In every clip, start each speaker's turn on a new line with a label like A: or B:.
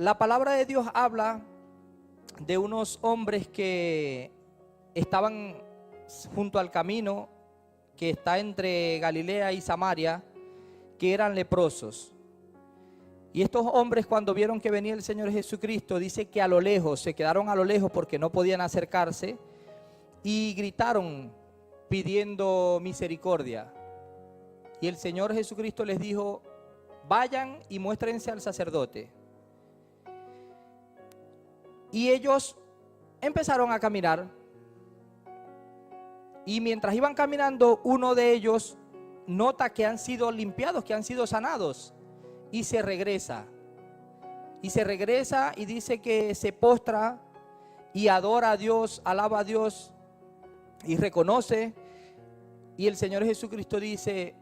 A: La palabra de Dios habla de unos hombres que estaban junto al camino que está entre Galilea y Samaria, que eran leprosos. Y estos hombres, cuando vieron que venía el Señor Jesucristo, dice que a lo lejos, se quedaron a lo lejos porque no podían acercarse y gritaron pidiendo misericordia. Y el Señor Jesucristo les dijo: vayan y muéstrense al sacerdote. Y ellos empezaron a caminar. Y mientras iban caminando, uno de ellos nota que han sido limpiados, que han sido sanados. Y se regresa. Y se regresa y dice que se postra y adora a Dios, alaba a Dios y reconoce. Y el Señor Jesucristo dice: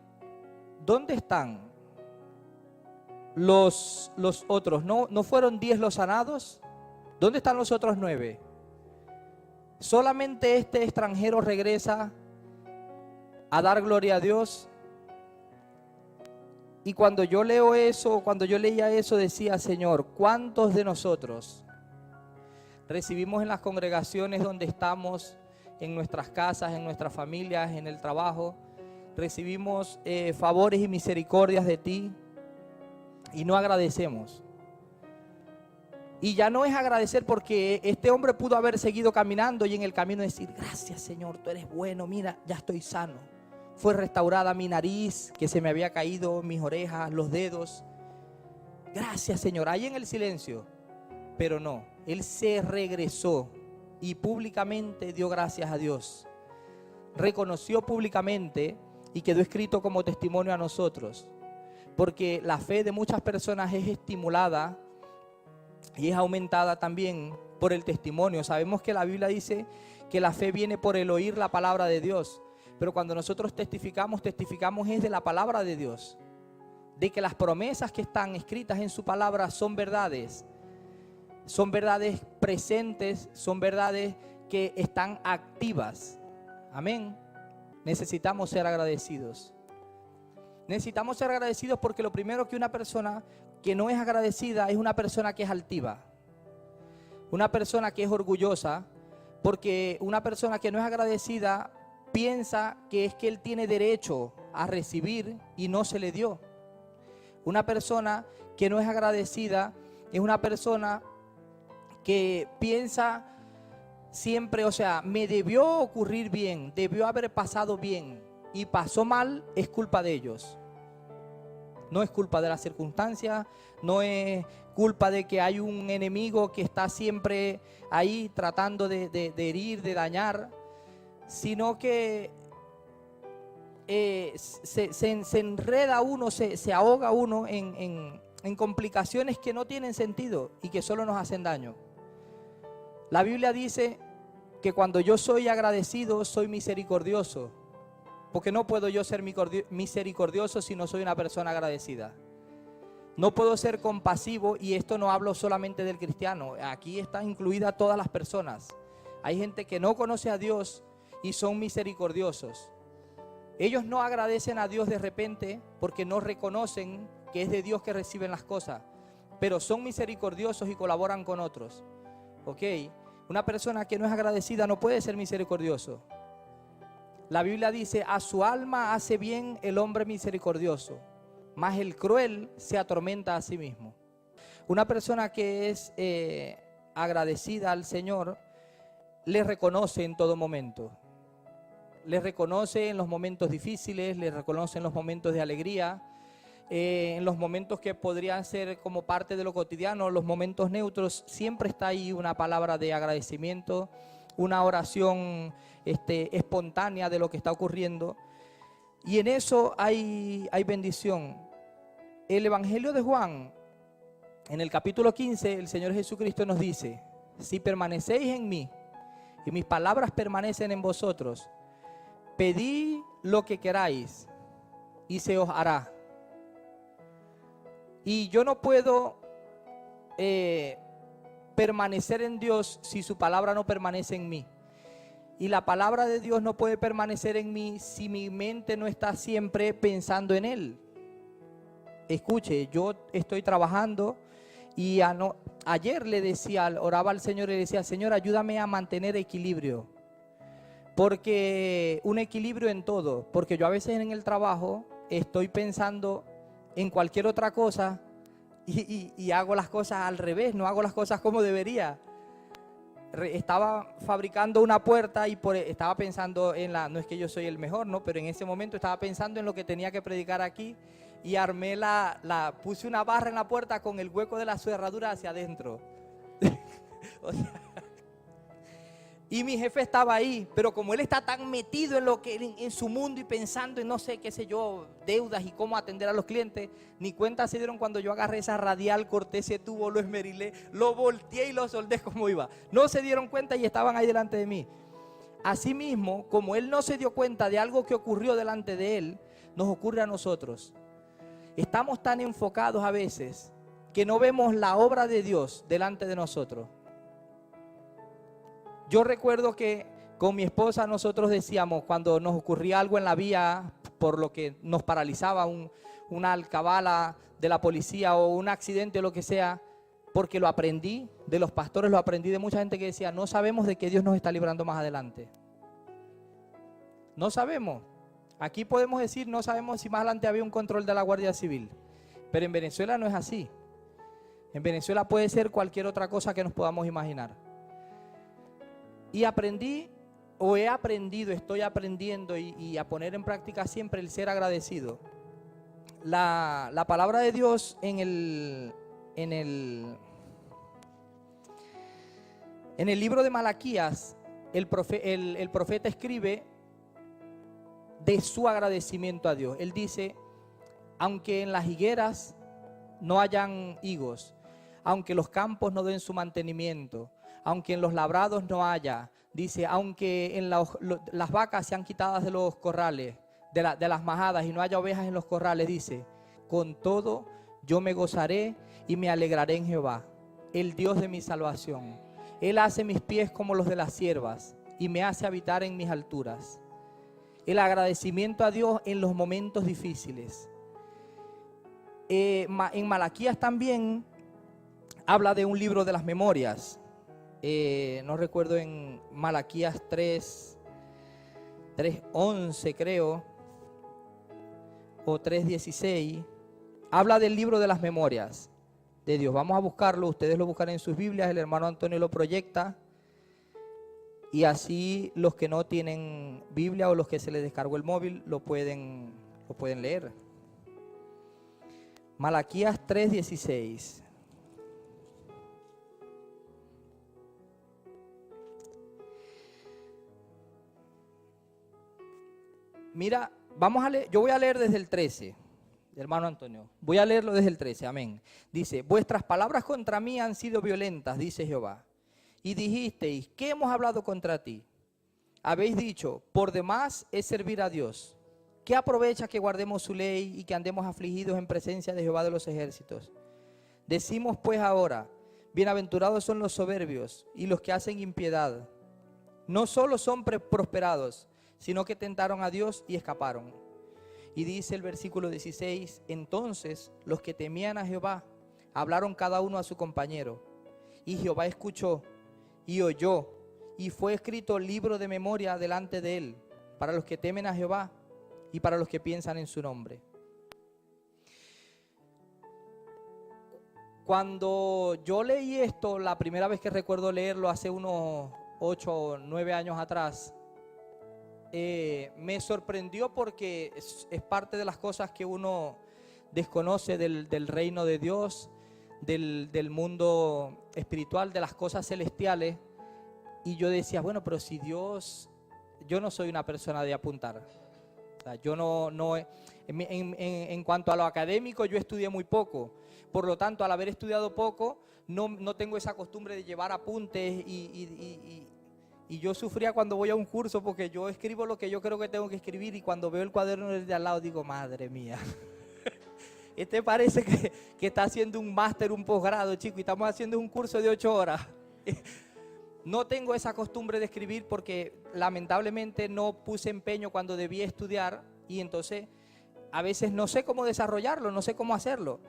A: ¿dónde están los otros? ¿No fueron 10 los sanados? ¿Dónde están los otros 9? Solamente este extranjero regresa a dar gloria a Dios. Y cuando yo leo eso, cuando yo leía eso, decía: Señor, ¿cuántos de nosotros recibimos en las congregaciones donde estamos, en nuestras casas, en nuestras familias, en el trabajo, recibimos favores y misericordias de ti y no agradecemos? Y ya no es agradecer, porque este hombre pudo haber seguido caminando y en el camino decir: gracias, Señor, tú eres bueno, mira, ya estoy sano. Fue restaurada mi nariz, que se me había caído, mis orejas, los dedos. Gracias, Señor, ahí en el silencio. Pero no, él se regresó y públicamente dio gracias a Dios. Reconoció públicamente y quedó escrito como testimonio a nosotros. Porque la fe de muchas personas es estimulada y es aumentada también por el testimonio. Sabemos que la Biblia dice que la fe viene por el oír la palabra de Dios. Pero cuando nosotros testificamos es de la palabra de Dios. De que las promesas que están escritas en su palabra son verdades. Son verdades presentes, son verdades que están activas. Amén. Necesitamos ser agradecidos. Necesitamos ser agradecidos porque lo primero que una persona que no es agradecida es una persona que es altiva. Una persona que es orgullosa, porque una persona que no es agradecida piensa que es que él tiene derecho a recibir y no se le dio. Una persona que no es agradecida es una persona que piensa siempre, o sea, me debió ocurrir bien, debió haber pasado bien y pasó mal, es culpa de ellos. No es culpa de las circunstancias, no es culpa de que hay un enemigo que está siempre ahí tratando de herir, de dañar, sino que se enreda uno, se ahoga uno en complicaciones que no tienen sentido y que solo nos hacen daño. La Biblia dice que cuando yo soy agradecido, soy misericordioso. Porque no puedo yo ser misericordioso si no soy una persona agradecida. No puedo ser compasivo, y esto no hablo solamente del cristiano. Aquí están incluidas todas las personas. Hay gente que no conoce a Dios y son misericordiosos. Ellos no agradecen a Dios de repente porque no reconocen que es de Dios que reciben las cosas. Pero son misericordiosos y colaboran con otros. ¿Ok? Una persona que no es agradecida no puede ser misericordioso. La Biblia dice: a su alma hace bien el hombre misericordioso, mas el cruel se atormenta a sí mismo. Una persona que es agradecida al Señor le reconoce en todo momento. Le reconoce en los momentos difíciles, le reconoce en los momentos de alegría, en los momentos que podrían ser como parte de lo cotidiano, los momentos neutros. Siempre está ahí una palabra de agradecimiento, una oración espontánea de lo que está ocurriendo, y en eso hay bendición. El Evangelio de Juan, en el capítulo 15, el Señor Jesucristo nos dice: si permanecéis en mí y mis palabras permanecen en vosotros, pedid lo que queráis y se os hará. Y yo no puedo permanecer en Dios si su palabra no permanece en mí. Y la palabra de Dios no puede permanecer en mí si mi mente no está siempre pensando en Él. Escuche, yo estoy trabajando Y ayer le decía, oraba al Señor y le decía, Señor, ayúdame a mantener equilibrio. Porque un equilibrio en todo. Porque yo a veces en el trabajo estoy pensando en cualquier otra cosa y hago las cosas al revés, no hago las cosas como debería. Estaba fabricando una puerta y estaba pensando no es que yo soy el mejor, ¿no? Pero en ese momento estaba pensando en lo que tenía que predicar aquí y armé puse una barra en la puerta con el hueco de la cerradura hacia adentro. O sea, y mi jefe estaba ahí, pero como él está tan metido en su mundo y pensando en no sé, qué sé yo, deudas y cómo atender a los clientes, ni cuenta se dieron cuando yo agarré esa radial, corté ese tubo, lo esmerilé, lo volteé y lo soldé como iba. No se dieron cuenta y estaban ahí delante de mí. Asimismo, como él no se dio cuenta de algo que ocurrió delante de él, nos ocurre a nosotros. Estamos tan enfocados a veces que no vemos la obra de Dios delante de nosotros. Yo recuerdo que con mi esposa nosotros decíamos, cuando nos ocurría algo en la vía, por lo que nos paralizaba una alcabala de la policía o un accidente o lo que sea, porque lo aprendí de los pastores, lo aprendí de mucha gente que decía, no sabemos de qué Dios nos está librando más adelante. No sabemos. Aquí podemos decir, no sabemos si más adelante había un control de la Guardia Civil. Pero en Venezuela no es así. En Venezuela puede ser cualquier otra cosa que nos podamos imaginar. Y he aprendido, estoy aprendiendo y a poner en práctica siempre el ser agradecido. La palabra de Dios en el libro de Malaquías, el profeta escribe de su agradecimiento a Dios. Él dice, aunque en las higueras no hayan higos, aunque los campos no den su mantenimiento, aunque en los labrados no haya, dice, aunque en las vacas sean quitadas de los corrales, de las majadas y no haya ovejas en los corrales, dice, con todo yo me gozaré y me alegraré en Jehová, el Dios de mi salvación. Él hace mis pies como los de las ciervas y me hace habitar en mis alturas. El agradecimiento a Dios en los momentos difíciles. En Malaquías también habla de un libro de las memorias. No recuerdo, en Malaquías 3:11 creo, o 3:16, habla del libro de las memorias de Dios. Vamos a buscarlo, ustedes lo buscan en sus Biblias, el hermano Antonio lo proyecta, y así los que no tienen Biblia o los que se les descargó el móvil lo pueden leer. Malaquías 3:16. Mira, vamos a leer, yo voy a leer desde el 13, hermano Antonio. Voy a leerlo desde el 13, amén. Dice, vuestras palabras contra mí han sido violentas, dice Jehová. Y dijisteis, ¿qué hemos hablado contra ti? Habéis dicho, por demás es servir a Dios. ¿Qué aprovecha que guardemos su ley y que andemos afligidos en presencia de Jehová de los ejércitos? Decimos pues ahora, bienaventurados son los soberbios y los que hacen impiedad. No solo son prosperados, sino que tentaron a Dios y escaparon. Y dice el versículo 16, entonces los que temían a Jehová hablaron cada uno a su compañero. Y Jehová escuchó y oyó, y fue escrito libro de memoria delante de él, para los que temen a Jehová y para los que piensan en su nombre. Cuando yo leí esto, la primera vez que recuerdo leerlo, hace unos 8 o 9 años atrás, me sorprendió porque es parte de las cosas que uno desconoce del reino de Dios, del mundo espiritual, de las cosas celestiales. Y yo decía, bueno, pero si Dios, yo no soy una persona de apuntar. O sea, yo en cuanto a lo académico, yo estudié muy poco. Por lo tanto, al haber estudiado poco, no tengo esa costumbre de llevar apuntes y yo sufría cuando voy a un curso porque yo escribo lo que yo creo que tengo que escribir y cuando veo el cuaderno de al lado digo, madre mía, este parece que está haciendo un máster, un posgrado, chico, y estamos haciendo un curso de 8 horas. No tengo esa costumbre de escribir porque lamentablemente no puse empeño cuando debía estudiar y entonces a veces no sé cómo desarrollarlo, no sé cómo hacerlo.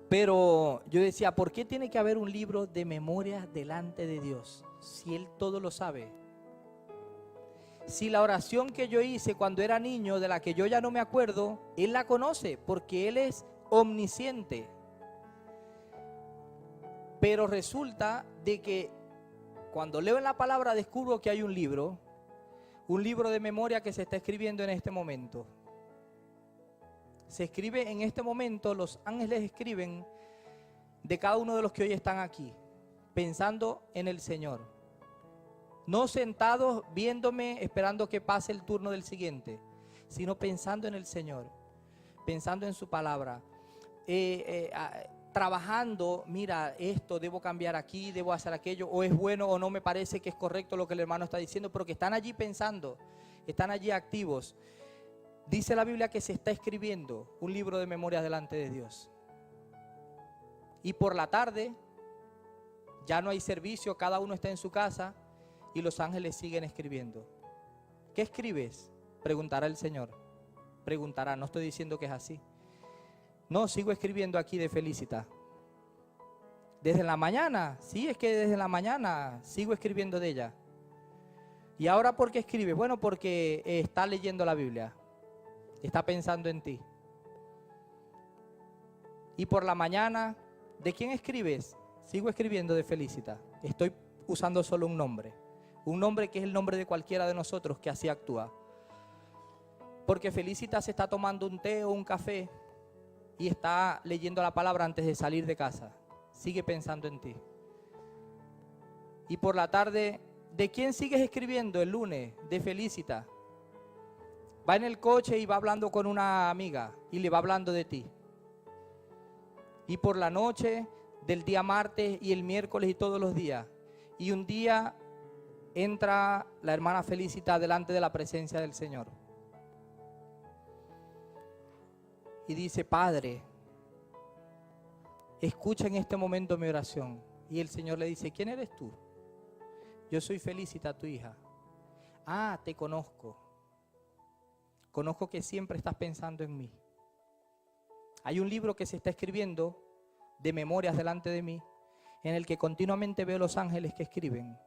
A: Pero yo decía, ¿por qué tiene que haber un libro de memorias delante de Dios? Si Él todo lo sabe. Si la oración que yo hice cuando era niño, de la que yo ya no me acuerdo, Él la conoce porque Él es omnisciente. Pero resulta de que cuando leo en la palabra descubro que hay un libro de memoria que se está escribiendo en este momento. Se escribe en este momento, los ángeles escriben de cada uno de los que hoy están aquí, pensando en el Señor. No sentados viéndome, esperando que pase el turno del siguiente, sino pensando en el Señor, pensando en su palabra, trabajando, mira, esto debo cambiar aquí, debo hacer aquello, o es bueno o no me parece que es correcto lo que el hermano está diciendo, pero que están allí pensando, están allí activos. Dice la Biblia que se está escribiendo un libro de memorias delante de Dios. Y por la tarde ya no hay servicio, cada uno está en su casa y los ángeles siguen escribiendo. ¿Qué escribes? Preguntará el Señor. Preguntará, no estoy diciendo que es así. No, sigo escribiendo aquí de Felicita. Desde la mañana, sí, es que desde la mañana sigo escribiendo de ella. ¿Y ahora por qué escribes? Bueno, porque está leyendo la Biblia. Está pensando en ti. Y por la mañana, ¿de quién escribes? Sigo escribiendo de Felicita. Estoy usando solo un nombre que es el nombre de cualquiera de nosotros que así actúa. Porque Felicita se está tomando un té o un café y está leyendo la palabra antes de salir de casa. Sigue pensando en ti. Y por la tarde, ¿de quién sigues escribiendo el lunes? De Felicita. Va en el coche y va hablando con una amiga y le va hablando de ti. Y por la noche, del día martes y el miércoles y todos los días. Y un día entra la hermana Felicita delante de la presencia del Señor. Y dice, Padre, escucha en este momento mi oración. Y el Señor le dice, ¿quién eres tú? Yo soy Felicita, tu hija. Ah, te conozco. Conozco que siempre estás pensando en mí. Hay un libro que se está escribiendo de memorias delante de mí, en el que continuamente veo los ángeles que escriben,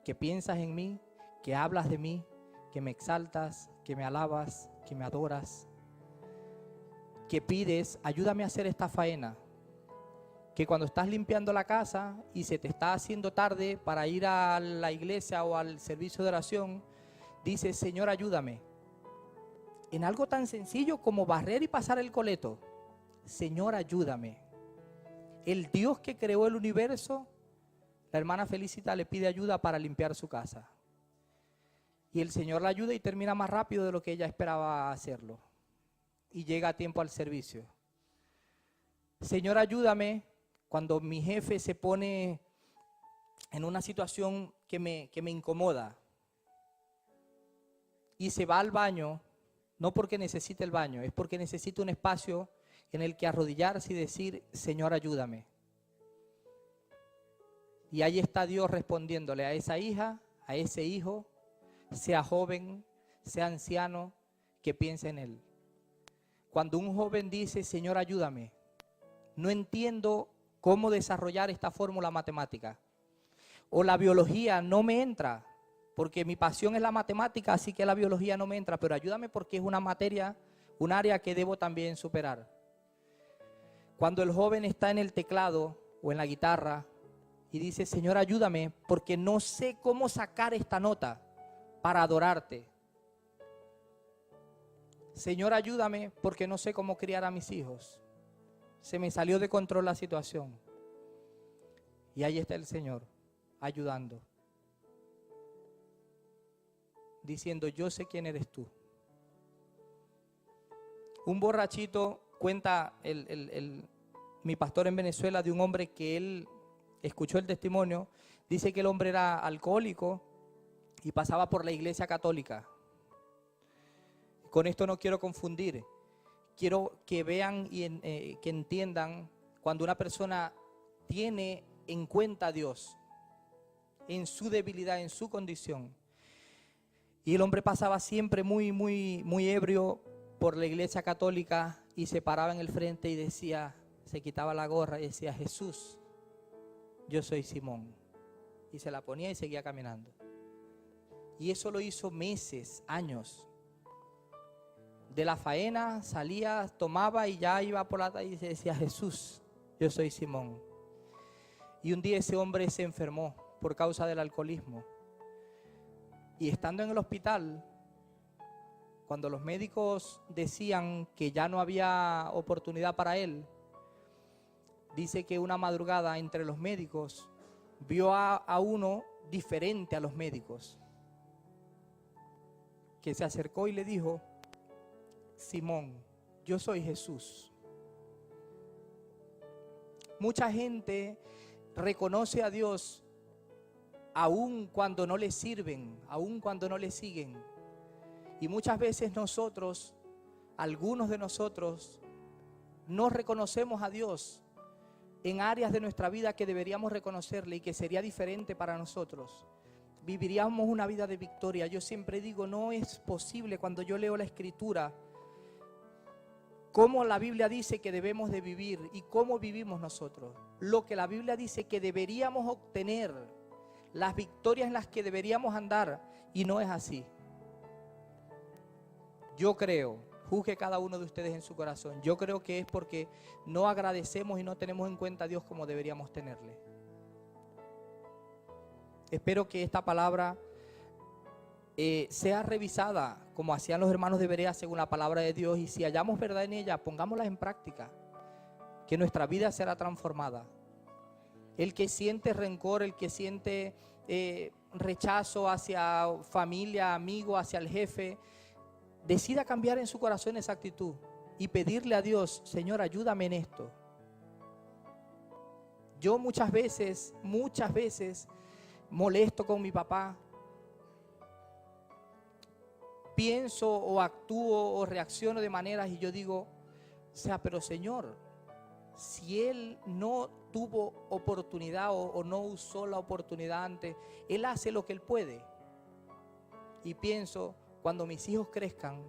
A: que piensas en mí, que hablas de mí, que me exaltas, que me alabas, que me adoras, que pides, ayúdame a hacer esta faena, que cuando estás limpiando la casa y se te está haciendo tarde para ir a la iglesia o al servicio de oración, dices, Señor, ayúdame. En algo tan sencillo como barrer y pasar el coleto. Señor, ayúdame. El Dios que creó el universo, la hermana Felicita le pide ayuda para limpiar su casa. Y el Señor la ayuda y termina más rápido de lo que ella esperaba hacerlo. Y llega a tiempo al servicio. Señor, ayúdame cuando mi jefe se pone en una situación que me incomoda. Y se va al baño. No porque necesite el baño, es porque necesita un espacio en el que arrodillarse y decir, Señor, ayúdame. Y ahí está Dios respondiéndole a esa hija, a ese hijo, sea joven, sea anciano, que piense en Él. Cuando un joven dice, Señor, ayúdame, no entiendo cómo desarrollar esta fórmula matemática. O la biología no me entra. Porque mi pasión es la matemática, así que la biología no me entra, pero ayúdame porque es una materia, un área que debo también superar. Cuando el joven está en el teclado o en la guitarra y dice, Señor, ayúdame porque no sé cómo sacar esta nota para adorarte. Señor, ayúdame porque no sé cómo criar a mis hijos. Se me salió de control la situación. Y ahí está el Señor ayudando. Diciendo, yo sé quién eres tú. Un borrachito, cuenta mi pastor en Venezuela, de un hombre que él escuchó el testimonio. Dice que el hombre era alcohólico y pasaba por la iglesia católica. Con esto no quiero confundir. Quiero que vean y que entiendan cuando una persona tiene en cuenta a Dios en su debilidad, en su condición. Y el hombre pasaba siempre muy ebrio por la iglesia católica y se paraba en el frente y decía, se quitaba la gorra y decía: Jesús, yo soy Simón. Y se la ponía y seguía caminando. Y eso lo hizo meses, años. De la faena salía, tomaba y ya iba por la calle y se decía: Jesús, yo soy Simón. Y un día ese hombre se enfermó por causa del alcoholismo. Y estando en el hospital, cuando los médicos decían que ya no había oportunidad para él, dice que una madrugada entre los médicos vio a uno diferente a los médicos, que se acercó y le dijo: Simón, yo soy Jesús. Mucha gente reconoce a Dios aun cuando no le sirven, aun cuando no le siguen. Y muchas veces nosotros, algunos de nosotros, no reconocemos a Dios en áreas de nuestra vida que deberíamos reconocerle y que sería diferente para nosotros. Viviríamos una vida de victoria. Yo siempre digo, no es posible cuando yo leo la Escritura, cómo la Biblia dice que debemos de vivir y cómo vivimos nosotros. Lo que la Biblia dice que deberíamos obtener, las victorias en las que deberíamos andar, y no es así. Yo creo, juzgue cada uno de ustedes en su corazón, yo creo que es porque no agradecemos y no tenemos en cuenta a Dios como deberíamos tenerle. Espero que esta palabra sea revisada como hacían los hermanos de Berea según la palabra de Dios, y si hallamos verdad en ella, pongámosla en práctica, que nuestra vida será transformada. El que siente rencor, el que siente rechazo hacia familia, amigo, hacia el jefe, decida cambiar en su corazón esa actitud y pedirle a Dios: Señor, ayúdame en esto. Yo muchas veces molesto con mi papá, pienso o actúo o reacciono de maneras y yo digo, pero Señor, si él no tuvo oportunidad o no usó la oportunidad antes, él hace lo que él puede. Y pienso, cuando mis hijos crezcan,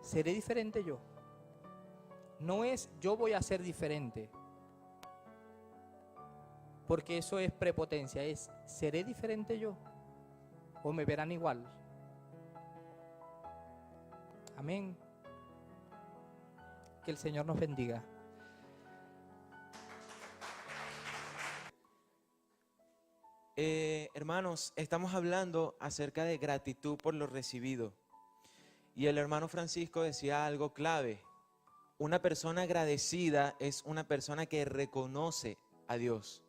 A: ¿seré diferente yo? No es yo voy a ser diferente, porque eso es prepotencia, es ¿seré diferente yo? ¿O me verán igual? Amén. Que el Señor nos bendiga.
B: Hermanos, estamos hablando acerca de gratitud por lo recibido. Y el hermano Francisco decía algo clave. Una persona agradecida es una persona que reconoce a Dios.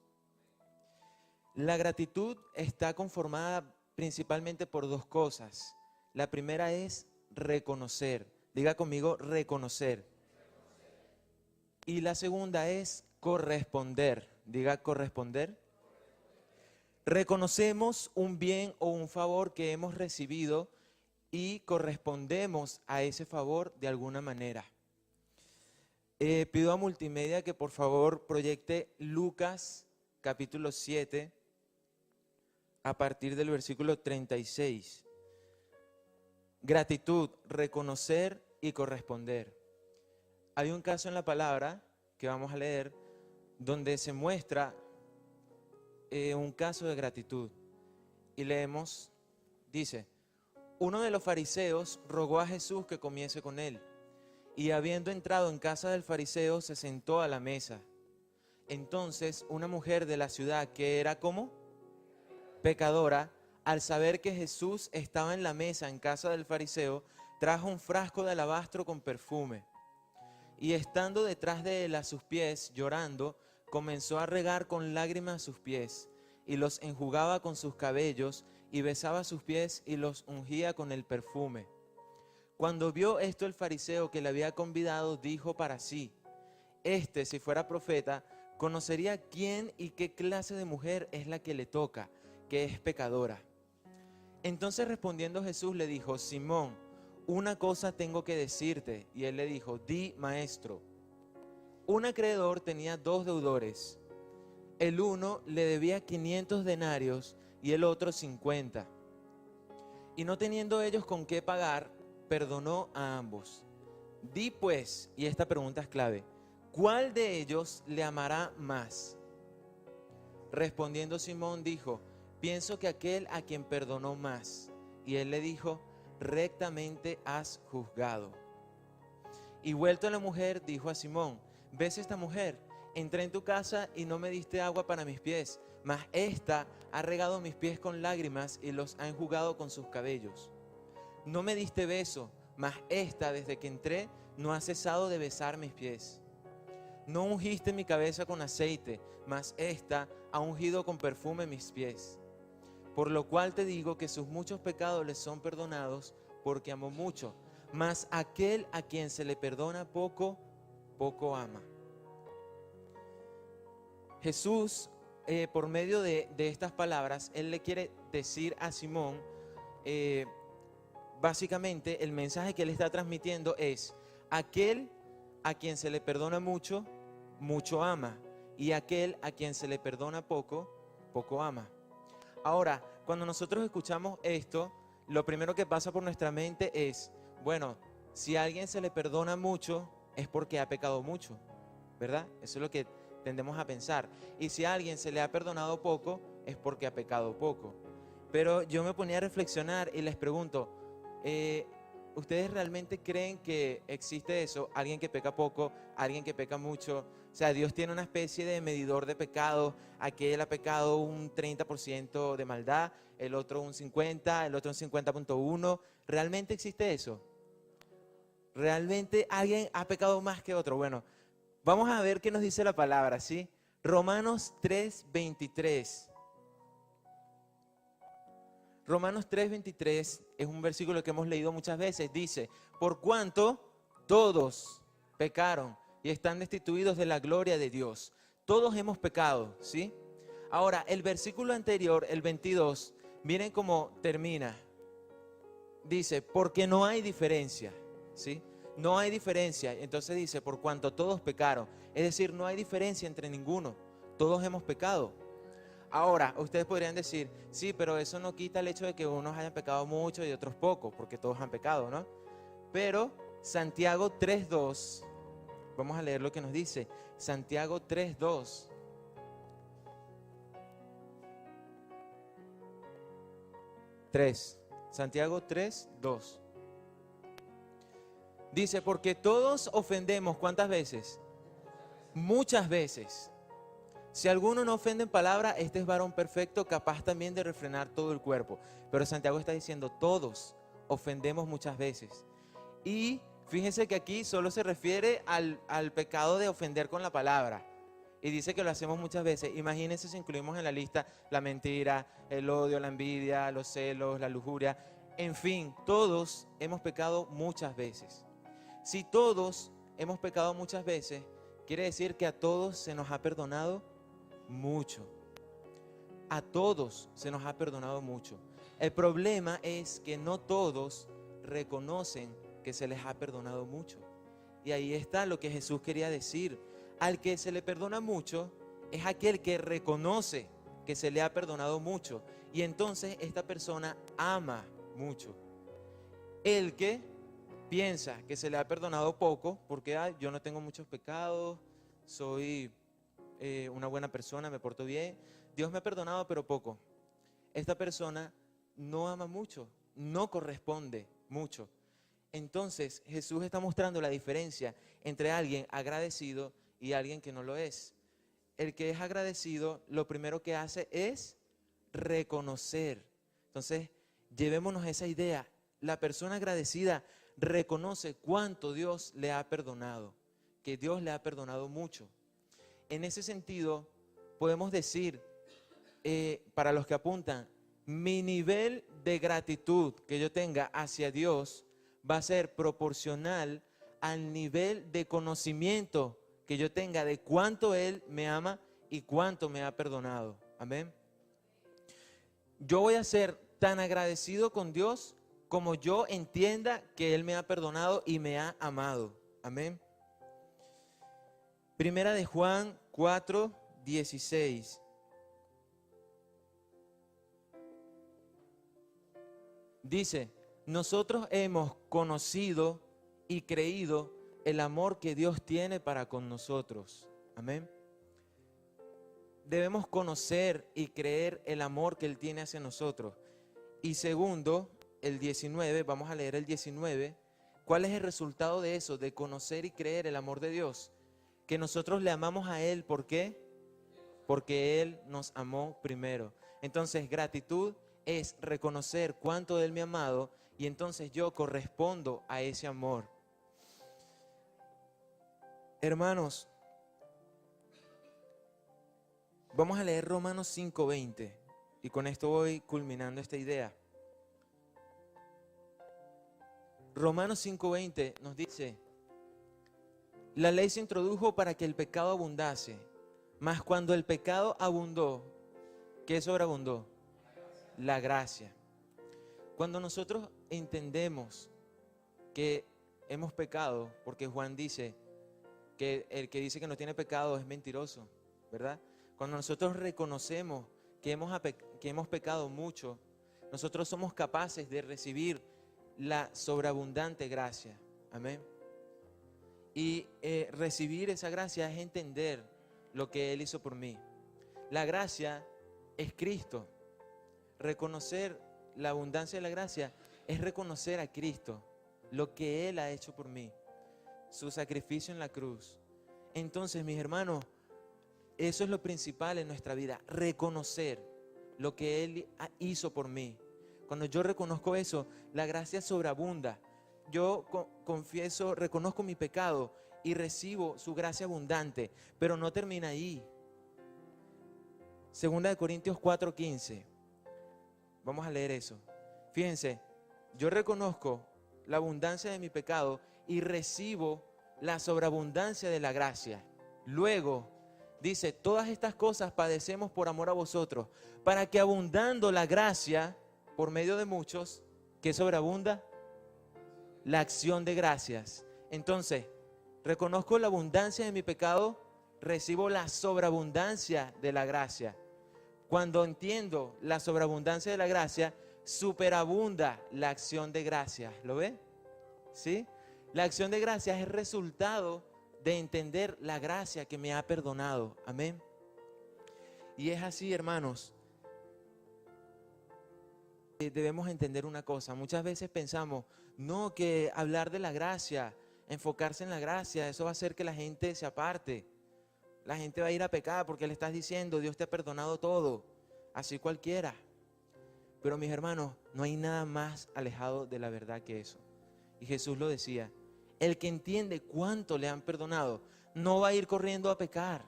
B: La gratitud está conformada principalmente por dos cosas. La primera es reconocer. Diga conmigo, reconocer. Y la segunda es corresponder. Diga, corresponder. Reconocemos un bien o un favor que hemos recibido y correspondemos a ese favor de alguna manera. Pido a Multimedia que por favor proyecte Lucas capítulo 7 a partir del versículo 36. Gratitud, reconocer y corresponder. Hay un caso en la palabra que vamos a leer donde se muestra un caso de gratitud. Y leemos, dice: uno de los fariseos rogó a Jesús que comiese con él. Y habiendo entrado en casa del fariseo, se sentó a la mesa. Entonces una mujer de la ciudad, que era como pecadora, al saber que Jesús estaba en la mesa en casa del fariseo, trajo un frasco de alabastro con perfume. Y estando detrás de él a sus pies, llorando, comenzó a regar con lágrimas sus pies, y los enjugaba con sus cabellos, y besaba sus pies y los ungía con el perfume. Cuando vio esto el fariseo que le había convidado, dijo para sí: este, si fuera profeta, conocería quién y qué clase de mujer es la que le toca, que es pecadora. Entonces respondiendo Jesús le dijo: Simón, una cosa tengo que decirte. Y él le dijo: di, maestro. Un acreedor tenía dos deudores. El uno le debía 500 denarios y el otro 50. Y no teniendo ellos con qué pagar, perdonó a ambos. Di pues, y esta pregunta es clave, ¿cuál de ellos le amará más? Respondiendo Simón dijo, pienso que aquel a quien perdonó más. Y él le dijo, rectamente has juzgado. Y vuelto la mujer, dijo a Simón, ¿ves esta mujer? Entré en tu casa y no me diste agua para mis pies, mas ésta ha regado mis pies con lágrimas y los ha enjugado con sus cabellos. No me diste beso, mas ésta desde que entré no ha cesado de besar mis pies. No ungiste mi cabeza con aceite, mas ésta ha ungido con perfume mis pies. Por lo cual te digo que sus muchos pecados les son perdonados, porque amó mucho. Mas aquel a quien se le perdona poco, poco ama. Jesús, por medio de estas palabras, Él le quiere decir a Simón, básicamente el mensaje que Él está transmitiendo es, aquel a quien se le perdona mucho, mucho ama. Y aquel a quien se le perdona poco, poco ama. Ahora, cuando nosotros escuchamos esto, lo primero que pasa por nuestra mente es, bueno, si a alguien se le perdona mucho, es porque ha pecado mucho, ¿verdad? Eso es lo que tendemos a pensar. Y si a alguien se le ha perdonado poco, es porque ha pecado poco. Pero yo me ponía a reflexionar y les pregunto, ¿ustedes realmente creen que existe eso? Alguien que peca poco, alguien que peca mucho. O sea, Dios tiene una especie de medidor de pecado. Aquel ha pecado un 30% de maldad, el otro un 50%, el otro un 50.1%. ¿Realmente existe eso? ¿Realmente alguien ha pecado más que otro? Bueno, vamos a ver qué nos dice la palabra, ¿sí? Romanos 3:23. Romanos 3:23 es un versículo que hemos leído muchas veces. Dice, por cuanto todos pecaron y están destituidos de la gloria de Dios. Todos hemos pecado, ¿sí? Ahora, el versículo anterior, el 22, miren cómo termina. Dice, porque no hay diferencia, ¿sí? No hay diferencia. Entonces dice, por cuanto todos pecaron. Es decir, no hay diferencia entre ninguno. Todos hemos pecado. Ahora, ustedes podrían decir, sí, pero eso no quita el hecho de que unos hayan pecado mucho y otros poco, porque todos han pecado, ¿no? Pero Santiago 3:2, vamos a leer lo que nos dice. Santiago 3:2. Santiago 3:2. Dice, porque todos ofendemos, ¿cuántas veces? Muchas veces. Si alguno no ofende en palabra, este es varón perfecto, capaz también de refrenar todo el cuerpo. Pero Santiago está diciendo, todos ofendemos muchas veces. Y fíjense que aquí solo se refiere al pecado de ofender con la palabra. Y dice que lo hacemos muchas veces. Imagínense si incluimos en la lista la mentira, el odio, la envidia, los celos, la lujuria. En fin, todos hemos pecado muchas veces. Si todos hemos pecado muchas veces, quiere decir que a todos se nos ha perdonado mucho. A todos se nos ha perdonado mucho. El problema es que no todos reconocen que se les ha perdonado mucho. Y ahí está lo que Jesús quería decir. Al que se le perdona mucho es aquel que reconoce que se le ha perdonado mucho. Y entonces esta persona ama mucho. El que piensa que se le ha perdonado poco, porque yo no tengo muchos pecados, soy una buena persona, me porto bien, Dios me ha perdonado pero poco. Esta persona no ama mucho, no corresponde mucho. Entonces Jesús está mostrando la diferencia entre alguien agradecido y alguien que no lo es. El que es agradecido, lo primero que hace es reconocer. Entonces, llevémonos esa idea. La persona agradecida reconoce cuánto Dios le ha perdonado, que Dios le ha perdonado mucho. En ese sentido, podemos decir, para los que apuntan, mi nivel de gratitud que yo tenga hacia Dios va a ser proporcional al nivel de conocimiento que yo tenga de cuánto Él me ama y cuánto me ha perdonado. Amén. Yo voy a ser tan agradecido con Dios como yo entienda que Él me ha perdonado y me ha amado. Amén. Primera de Juan 4:16. Dice, nosotros hemos conocido y creído el amor que Dios tiene para con nosotros. Amén. Debemos conocer y creer el amor que Él tiene hacia nosotros. Y segundo, el 19, vamos a leer el 19. ¿Cuál es el resultado de eso? De conocer y creer el amor de Dios. Que nosotros le amamos a Él. ¿Por qué? Porque Él nos amó primero. Entonces, gratitud es reconocer cuánto Él me ha amado y entonces yo correspondo a ese amor. Hermanos, vamos a leer Romanos 5:20 y con esto voy culminando esta idea. Romanos 5:20 nos dice: la ley se introdujo para que el pecado abundase, mas cuando el pecado abundó, ¿qué sobreabundó? La gracia. Cuando nosotros entendemos que hemos pecado, porque Juan dice que el que dice que no tiene pecado es mentiroso, ¿verdad? Cuando nosotros reconocemos que hemos pecado mucho, nosotros somos capaces de recibir la sobreabundante gracia. Amén. Y recibir esa gracia es entender lo que Él hizo por mí. La gracia es Cristo. Reconocer la abundancia de la gracia es reconocer a Cristo, lo que Él ha hecho por mí, su sacrificio en la cruz. Entonces, mis hermanos, eso es lo principal en nuestra vida, reconocer lo que Él hizo por mí. Cuando yo reconozco eso, la gracia sobreabunda. Yo confieso, reconozco mi pecado y recibo su gracia abundante, pero no termina ahí. 2 Corintios 4:15. Vamos a leer eso. Fíjense, yo reconozco la abundancia de mi pecado y recibo la sobreabundancia de la gracia. Luego dice: todas estas cosas padecemos por amor a vosotros, para que abundando la gracia por medio de muchos, ¿qué sobreabunda? La acción de gracias. Entonces, reconozco la abundancia de mi pecado, recibo la sobreabundancia de la gracia. Cuando entiendo la sobreabundancia de la gracia, superabunda la acción de gracias. ¿Lo ven? ¿Sí? La acción de gracias es resultado de entender la gracia que me ha perdonado. Amén. Y es así, hermanos. Debemos entender una cosa. Muchas veces pensamos, no, que hablar de la gracia, enfocarse en la gracia, eso va a hacer que la gente se aparte. La gente va a ir a pecar porque le estás diciendo: Dios te ha perdonado todo. Así cualquiera. Pero mis hermanos, no hay nada más alejado de la verdad que eso. Y Jesús lo decía: el que entiende cuánto le han perdonado no va a ir corriendo a pecar,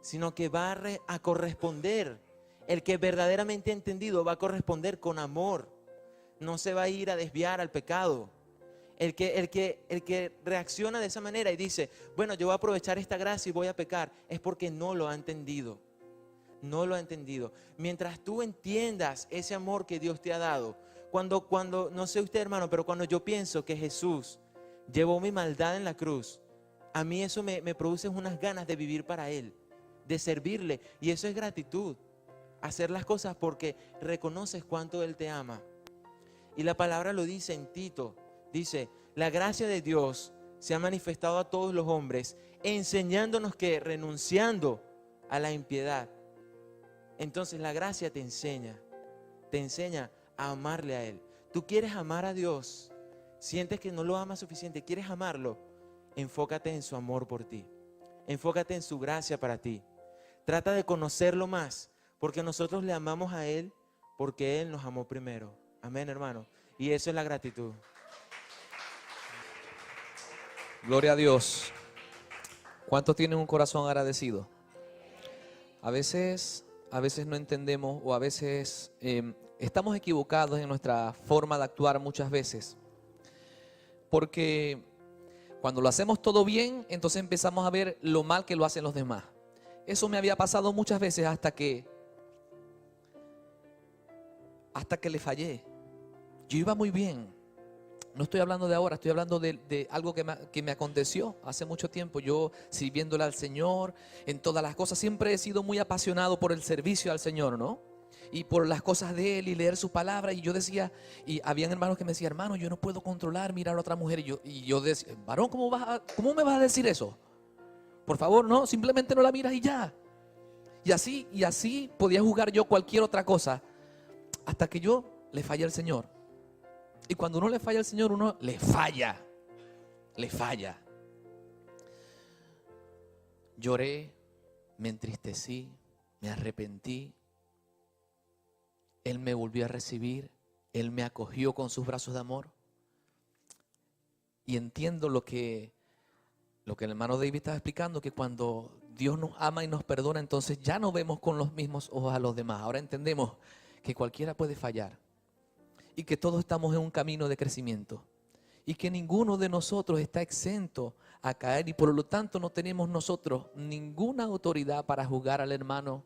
B: sino que va a corresponder. El que verdaderamente ha entendido va a corresponder con amor. No se va a ir a desviar al pecado. El que reacciona de esa manera y dice: bueno, yo voy a aprovechar esta gracia y voy a pecar, es porque no lo ha entendido. No lo ha entendido. Mientras tú entiendas ese amor que Dios te ha dado, cuando no sé usted, hermano, pero cuando yo pienso que Jesús llevó mi maldad en la cruz, a mí eso me produce unas ganas de vivir para Él, de servirle, y eso es gratitud. Hacer las cosas porque reconoces cuánto Él te ama. Y la palabra lo dice en Tito. Dice: la gracia de Dios se ha manifestado a todos los hombres, enseñándonos que renunciando a la impiedad. Entonces la gracia te enseña a amarle a Él. Tú quieres amar a Dios, sientes que no lo amas suficiente, quieres amarlo, enfócate en su amor por ti. Enfócate en su gracia para ti. Trata de conocerlo más, porque nosotros le amamos a Él porque Él nos amó primero. Amén, hermano. Y eso es la gratitud.
C: Gloria a Dios. ¿Cuántos tienen un corazón agradecido? A veces no entendemos, o a veces estamos equivocados en nuestra forma de actuar muchas veces. Porque cuando lo hacemos todo bien, entonces empezamos a ver lo mal que lo hacen los demás. Eso me había pasado muchas veces hasta que le fallé. Yo iba muy bien. No estoy hablando de ahora, estoy hablando de algo que me aconteció hace mucho tiempo. Yo sirviéndole al Señor en todas las cosas, siempre he sido muy apasionado por el servicio al Señor, ¿no? y por las cosas de Él y leer su palabra. Y yo decía, y habían hermanos que me decían, hermano, yo no puedo controlar mirar a otra mujer. Y yo decía, varón, ¿cómo me vas a decir eso? Por favor, no, simplemente no la miras y ya. Y así podía juzgar yo cualquier otra cosa, hasta que yo le fallé al Señor. Y cuando uno le falla al Señor, uno le falla. Lloré, me entristecí, me arrepentí. Él me volvió a recibir, Él me acogió con sus brazos de amor. Y entiendo lo que el hermano David estaba explicando, que cuando Dios nos ama y nos perdona, entonces ya no vemos con los mismos ojos a los demás. Ahora entendemos que cualquiera puede fallar y que todos estamos en un camino de crecimiento y que ninguno de nosotros está exento a caer, y por lo tanto no tenemos nosotros ninguna autoridad para juzgar al hermano.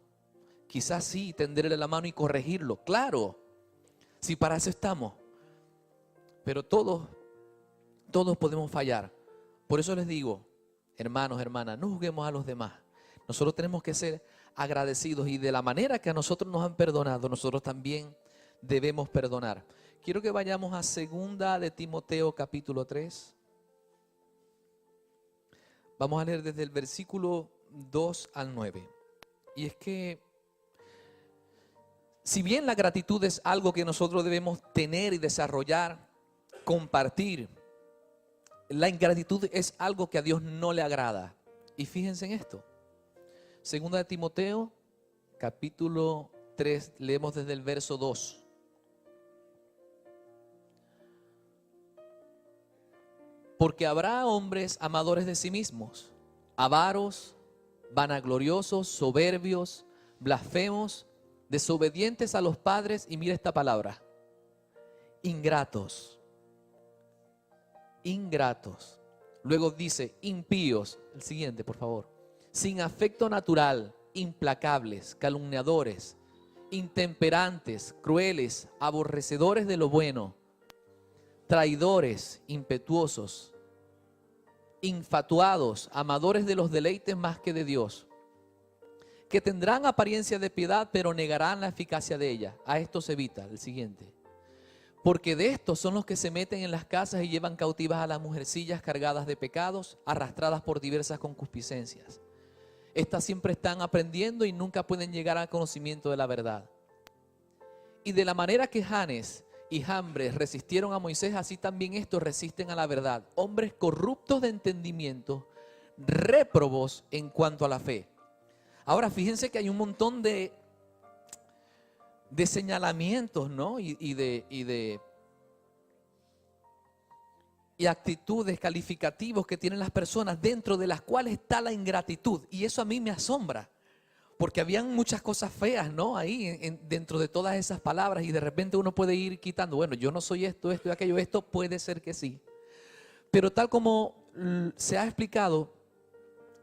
C: Quizás sí, tenderle la mano y corregirlo, claro, si para eso estamos, pero todos podemos fallar. Por eso les digo, hermanos, hermanas, no juzguemos a los demás. Nosotros tenemos que ser agradecidos, y de la manera que a nosotros nos han perdonado, nosotros también debemos perdonar. Quiero que vayamos a 2 de Timoteo capítulo 3. Vamos a leer desde el versículo 2 al 9. Y es que, si bien la gratitud es algo que nosotros debemos tener y desarrollar, compartir, la ingratitud es algo que a Dios no le agrada. Y fíjense en esto. 2 de Timoteo capítulo 3, leemos desde el verso 2. Porque habrá hombres amadores de sí mismos, avaros, vanagloriosos, soberbios, blasfemos, desobedientes a los padres, y mira esta palabra, ingratos. Luego dice impíos, el siguiente por favor, sin afecto natural, implacables, calumniadores, intemperantes, crueles, aborrecedores de lo bueno, traidores, impetuosos, infatuados, amadores de los deleites más que de Dios, que tendrán apariencia de piedad, pero negarán la eficacia de ella. A estos evita. El siguiente. Porque de estos son los que se meten en las casas y llevan cautivas a las mujercillas cargadas de pecados, arrastradas por diversas concupiscencias. Estas siempre están aprendiendo y nunca pueden llegar al conocimiento de la verdad. Y de la manera que Janes y Jambres resistieron a Moisés, así también estos resisten a la verdad. Hombres corruptos de entendimiento, réprobos en cuanto a la fe. Ahora fíjense que hay un montón de señalamientos, ¿no? Y actitudes, calificativos que tienen las personas, dentro de las cuales está la ingratitud. Y eso a mí me asombra, porque habían muchas cosas feas, ¿no? Ahí dentro de todas esas palabras, y de repente uno puede ir quitando, bueno, yo no soy esto y aquello, esto puede ser que sí. Pero tal como se ha explicado,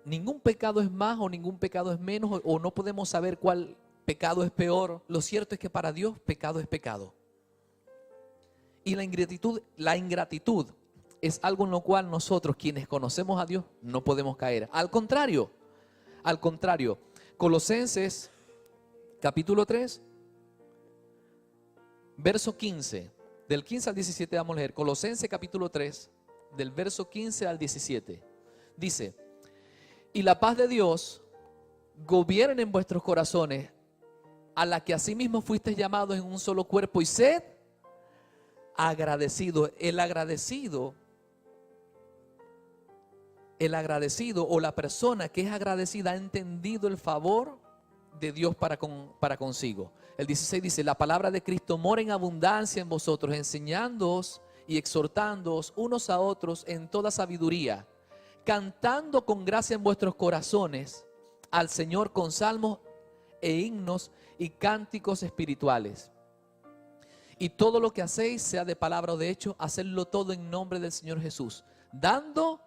C: ningún pecado es más o ningún pecado es menos, o no podemos saber cuál pecado es peor. Lo cierto es que para Dios pecado es pecado. Y la ingratitud es algo en lo cual nosotros, quienes conocemos a Dios, no podemos caer. Al contrario, Colosenses capítulo 3, verso 15, del 15 al 17 vamos a leer. Colosenses capítulo 3, del verso 15 al 17. Dice: y la paz de Dios gobierne en vuestros corazones, a la que asimismo fuisteis llamados en un solo cuerpo, y sed agradecido. El agradecido o la persona que es agradecida ha entendido el favor de Dios para consigo. El 16 dice: la palabra de Cristo mora en abundancia en vosotros, enseñándoos y exhortándoos unos a otros en toda sabiduría, cantando con gracia en vuestros corazones al Señor con salmos e himnos y cánticos espirituales. Y todo lo que hacéis, sea de palabra o de hecho, hacedlo todo en nombre del Señor Jesús, dando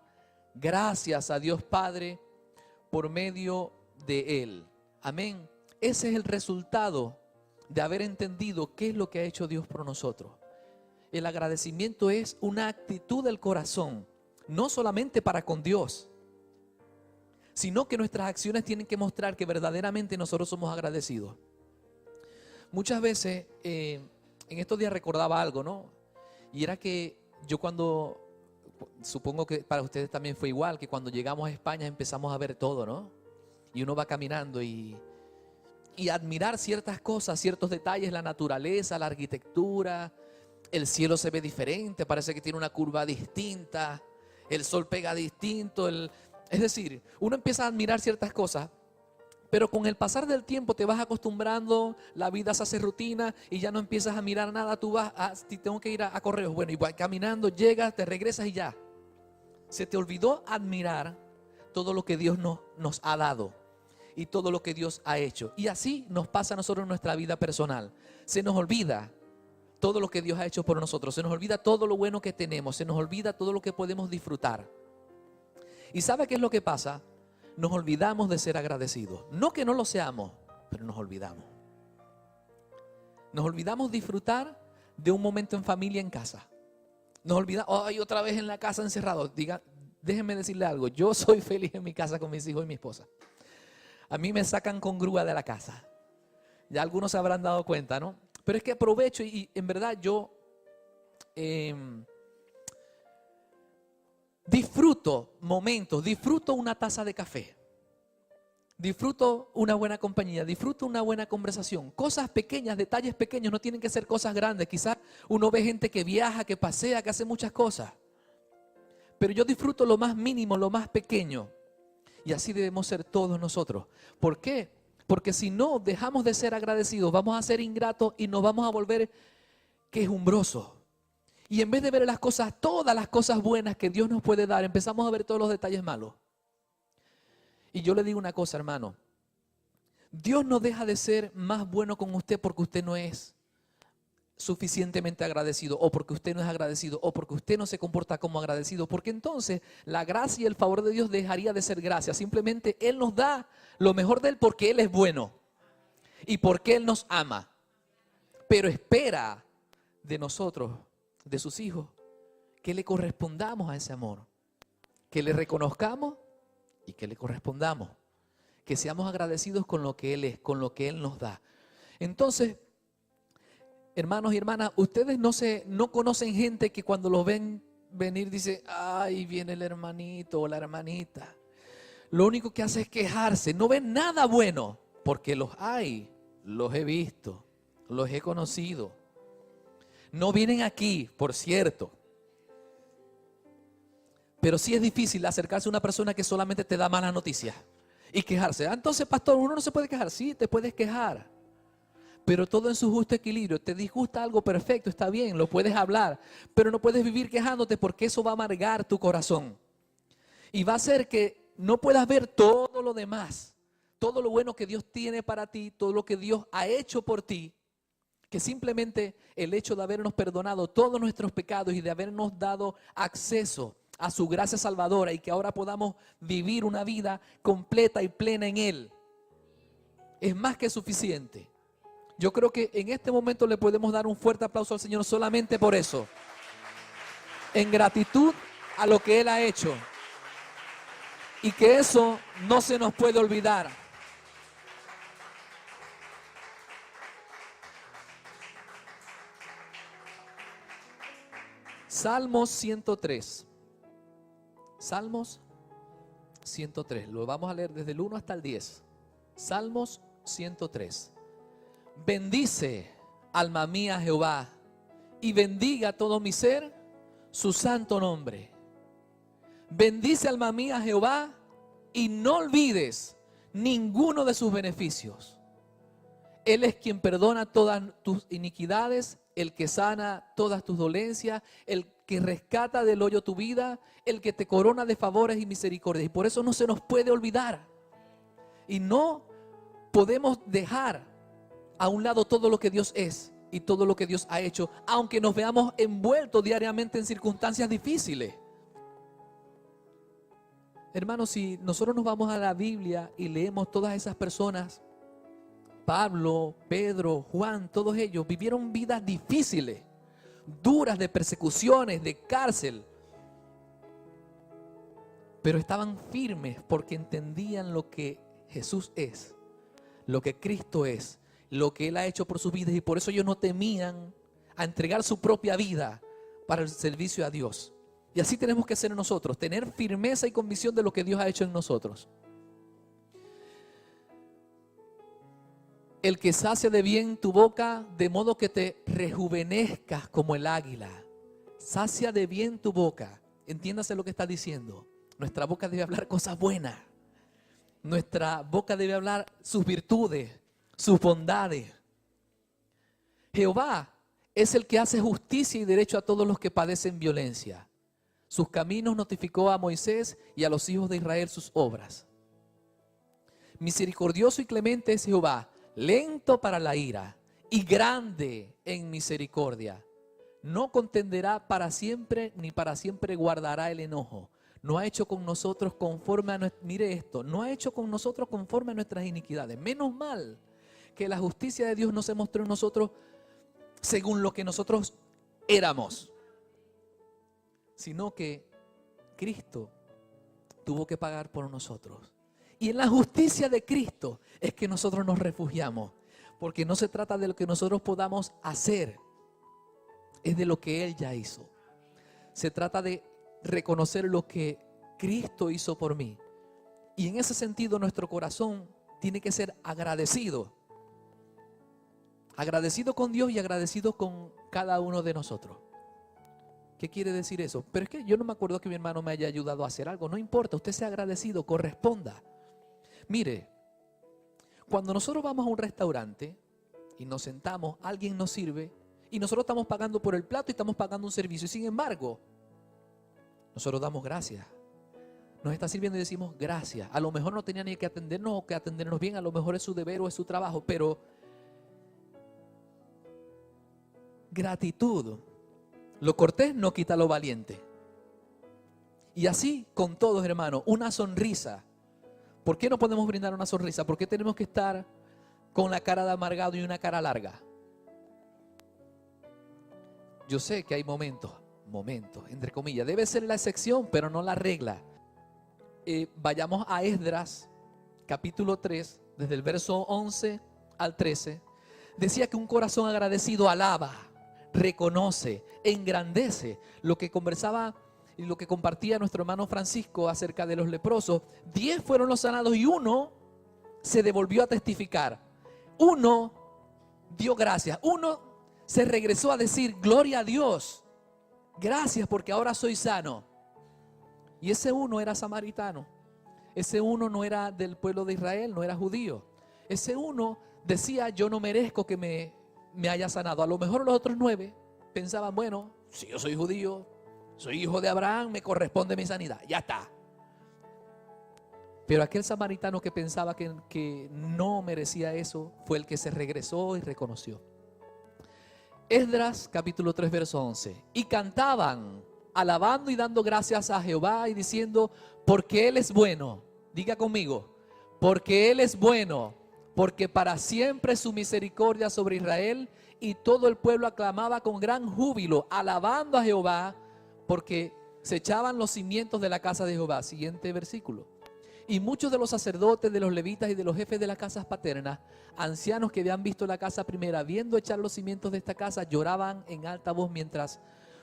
C: gracias a Dios Padre por medio de Él. Amén. Ese es el resultado de haber entendido qué es lo que ha hecho Dios por nosotros. El agradecimiento es una actitud del corazón, no solamente para con Dios, sino que nuestras acciones tienen que mostrar que verdaderamente nosotros somos agradecidos. Muchas veces, en estos días recordaba algo, ¿no? Y era que yo supongo que para ustedes también fue igual, que cuando llegamos a España empezamos a ver todo, ¿no? Y uno va caminando y admirar ciertas cosas, ciertos detalles, la naturaleza, la arquitectura, el cielo se ve diferente, parece que tiene una curva distinta, el sol pega distinto, es decir, uno empieza a admirar ciertas cosas, pero con el pasar del tiempo te vas acostumbrando, la vida se hace rutina y ya no empiezas a mirar nada, tú vas, tengo que ir a correos, bueno, y vas caminando, llegas, te regresas y ya. Se te olvidó admirar todo lo que Dios nos ha dado y todo lo que Dios ha hecho. Y así nos pasa a nosotros en nuestra vida personal. Se nos olvida todo lo que Dios ha hecho por nosotros, se nos olvida todo lo bueno que tenemos, se nos olvida todo lo que podemos disfrutar. ¿Y sabe qué es lo que pasa? Nos olvidamos de ser agradecidos. No que no lo seamos, pero nos olvidamos. Nos olvidamos disfrutar de un momento en familia en casa. Nos olvidamos, ay, otra vez en la casa encerrado. Déjenme decirle algo, yo soy feliz en mi casa con mis hijos y mi esposa. A mí me sacan con grúa de la casa. Ya algunos se habrán dado cuenta, ¿no? Pero es que aprovecho y en verdad yo disfruto momentos, disfruto una taza de café, disfruto una buena compañía, disfruto una buena conversación. Cosas pequeñas, detalles pequeños, no tienen que ser cosas grandes. Quizás uno ve gente que viaja, que pasea, que hace muchas cosas. Pero yo disfruto lo más mínimo, lo más pequeño. Y así debemos ser todos nosotros. ¿Por qué? Porque si no dejamos de ser agradecidos, vamos a ser ingratos y nos vamos a volver quejumbrosos. Y en vez de ver las cosas, todas las cosas buenas que Dios nos puede dar, empezamos a ver todos los detalles malos. Y yo le digo una cosa, hermano. Dios no deja de ser más bueno con usted porque usted no es suficientemente agradecido, o porque usted no es agradecido, o porque usted no se comporta como agradecido, porque entonces la gracia y el favor de Dios dejaría de ser gracia. Simplemente Él nos da lo mejor de Él porque Él es bueno y porque Él nos ama, pero espera de nosotros, de sus hijos, que le correspondamos a ese amor, que le reconozcamos y que le correspondamos, que seamos agradecidos con lo que Él es, con lo que Él nos da. Entonces, hermanos y hermanas, ustedes no conocen gente que cuando los ven venir dice, ay, viene el hermanito o la hermanita. Lo único que hace es quejarse, no ven nada bueno, porque los hay, los he visto, los he conocido. No vienen aquí, por cierto. Pero sí es difícil acercarse a una persona que solamente te da malas noticias y quejarse. Entonces, pastor, uno no se puede quejar. Sí, te puedes quejar, pero todo en su justo equilibrio. Te disgusta algo, perfecto, está bien, lo puedes hablar, pero no puedes vivir quejándote porque eso va a amargar tu corazón. Y va a hacer que no puedas ver todo lo demás, todo lo bueno que Dios tiene para ti, todo lo que Dios ha hecho por ti, que simplemente el hecho de habernos perdonado todos nuestros pecados y de habernos dado acceso a su gracia salvadora y que ahora podamos vivir una vida completa y plena en Él, es más que suficiente. Yo creo que en este momento le podemos dar un fuerte aplauso al Señor solamente por eso, en gratitud a lo que Él ha hecho, y que eso no se nos puede olvidar. Salmos 103. Salmos 103. Lo vamos a leer desde el 1 hasta el 10. Salmos 103. Bendice, alma mía, Jehová, y bendiga todo mi ser su santo nombre. Bendice, alma mía, Jehová, y no olvides ninguno de sus beneficios. Él es quien perdona todas tus iniquidades, el que sana todas tus dolencias, el que rescata del hoyo tu vida, el que te corona de favores y misericordias. Y por eso no se nos puede olvidar. Y no podemos dejar a un lado todo lo que Dios es y todo lo que Dios ha hecho, aunque nos veamos envueltos diariamente en circunstancias difíciles. Hermanos, si nosotros nos vamos a la Biblia y leemos todas esas personas, Pablo, Pedro, Juan, todos ellos vivieron vidas difíciles, duras, de persecuciones, de cárcel, pero estaban firmes porque entendían lo que Jesús es, lo que Cristo es, lo que Él ha hecho por sus vidas, y por eso ellos no temían a entregar su propia vida para el servicio a Dios. Y así tenemos que ser nosotros, tener firmeza y convicción de lo que Dios ha hecho en nosotros. El que sacia de bien tu boca, de modo que te rejuvenezcas como el águila. Sacia de bien tu boca. Entiéndase lo que está diciendo. Nuestra boca debe hablar cosas buenas. Nuestra boca debe hablar sus virtudes, sus bondades. Jehová es el que hace justicia y derecho a todos los que padecen violencia. Sus caminos notificó a Moisés y a los hijos de Israel sus obras. Misericordioso y clemente es Jehová, lento para la ira y grande en misericordia. No contenderá para siempre, ni para siempre guardará el enojo. No ha hecho con nosotros conforme a mire esto, no ha hecho con nosotros conforme a nuestras iniquidades. Menos mal que la justicia de Dios no se mostró en nosotros según lo que nosotros éramos, sino que Cristo tuvo que pagar por nosotros. Y en la justicia de Cristo es que nosotros nos refugiamos, porque no se trata de lo que nosotros podamos hacer, es de lo que Él ya hizo. Se trata de reconocer lo que Cristo hizo por mí. Y en ese sentido nuestro corazón tiene que ser agradecido. Agradecido con Dios y agradecido con cada uno de nosotros. ¿Qué quiere decir eso? Pero es que yo no me acuerdo que mi hermano me haya ayudado a hacer algo. No importa, usted sea agradecido, corresponda. Mire, cuando nosotros vamos a un restaurante y nos sentamos, alguien nos sirve y nosotros estamos pagando por el plato y estamos pagando un servicio. Y sin embargo, nosotros damos gracias. Nos está sirviendo y decimos gracias. A lo mejor no tenía ni que atendernos o que atendernos bien. A lo mejor es su deber o es su trabajo. Pero gratitud. Lo cortés no quita lo valiente. Y así con todos, hermanos, una sonrisa. ¿Por qué no podemos brindar una sonrisa? ¿Por qué tenemos que estar con la cara de amargado y una cara larga? Yo sé que hay momentos, entre comillas. Debe ser la excepción, pero no la regla. Vayamos a Esdras, capítulo 3, desde el verso 11 al 13. Decía que un corazón agradecido alaba, reconoce, engrandece. Lo que conversaba y lo que compartía nuestro hermano Francisco acerca de los leprosos. 10 fueron los sanados y uno se devolvió a testificar. Uno dio gracias. Uno se regresó a decir gloria a Dios. Gracias porque ahora soy sano. Y ese uno era samaritano. Ese uno no era del pueblo de Israel, no era judío. Ese uno decía yo no merezco que me haya sanado. A lo mejor los otros 9 pensaban, bueno, si yo soy judío, soy hijo de Abraham, me corresponde mi sanidad, ya está. Pero aquel samaritano que pensaba que no merecía eso, fue el que se regresó y reconoció. Esdras capítulo 3 verso 11. Y cantaban, alabando y dando gracias a Jehová y diciendo, porque Él es bueno. Diga conmigo, porque Él es bueno, porque para siempre su misericordia sobre Israel. Y todo el pueblo aclamaba con gran júbilo, alabando a Jehová, porque se echaban los cimientos de la casa de Jehová. Siguiente versículo. Y muchos de los sacerdotes, de los levitas y de los jefes de las casas paternas, ancianos que habían visto la casa primera, viendo echar los cimientos de esta casa, lloraban en alta voz, mientras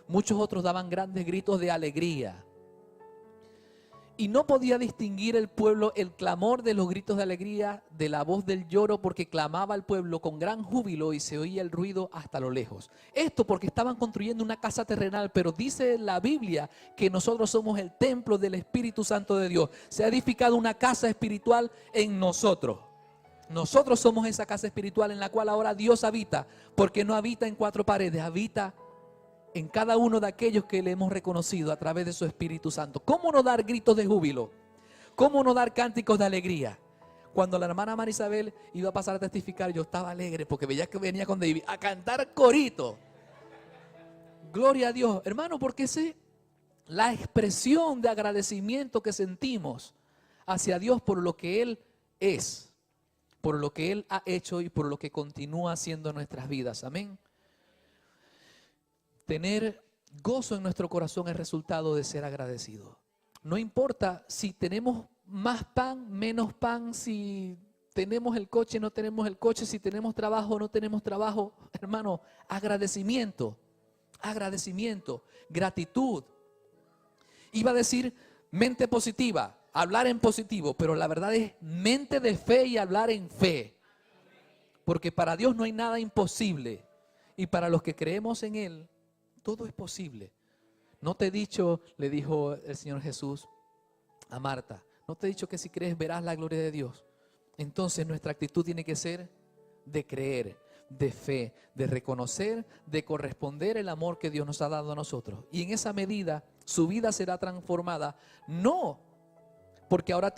C: muchos otros daban grandes gritos de alegría. Y no podía distinguir el pueblo el clamor de los gritos de alegría de la voz del lloro, porque clamaba el pueblo con gran júbilo y se oía el ruido hasta lo lejos. Esto porque estaban construyendo una casa terrenal, pero dice la Biblia que nosotros somos el templo del Espíritu Santo de Dios. Se ha edificado una casa espiritual en nosotros. Nosotros somos esa casa espiritual en la cual ahora Dios habita, porque no habita en 4 paredes, habita en cada uno de aquellos que le hemos reconocido a través de su Espíritu Santo. ¿Cómo no dar gritos de júbilo? ¿Cómo no dar cánticos de alegría? Cuando la hermana María Isabel iba a pasar a testificar, yo estaba alegre porque veía que venía con David a cantar corito. Gloria a Dios, hermano, porque es la expresión de agradecimiento que sentimos hacia Dios por lo que Él es, por lo que Él ha hecho y por lo que continúa haciendo en nuestras vidas. Amén. Tener gozo en nuestro corazón es resultado de ser agradecido. No importa si tenemos más pan, menos pan, si tenemos el coche, no tenemos el coche, si tenemos trabajo, no tenemos trabajo. Hermano, agradecimiento, gratitud. Iba a decir mente positiva, hablar en positivo, pero la verdad es mente de fe y hablar en fe. Porque para Dios no hay nada imposible. Y para los que creemos en Él, todo es posible. No te he dicho, le dijo el Señor Jesús a Marta, no te he dicho que si crees verás la gloria de Dios. Entonces nuestra actitud tiene que ser de creer, de fe, de reconocer, de corresponder el amor que Dios nos ha dado a nosotros. Y en esa medida su vida será transformada, no porque ahora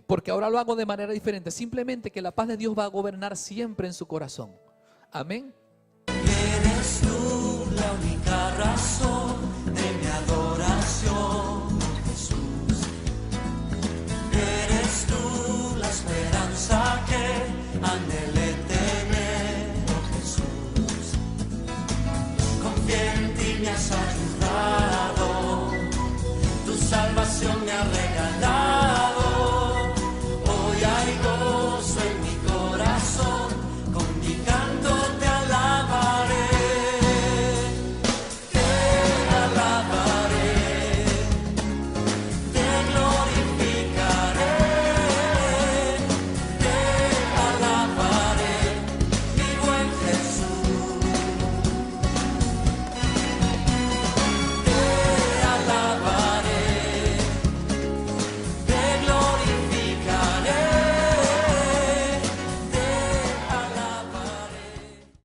C: porque ahora lo hago de manera diferente, simplemente que la paz de Dios va a gobernar siempre en su corazón. Amén.
D: Eres tú la única razón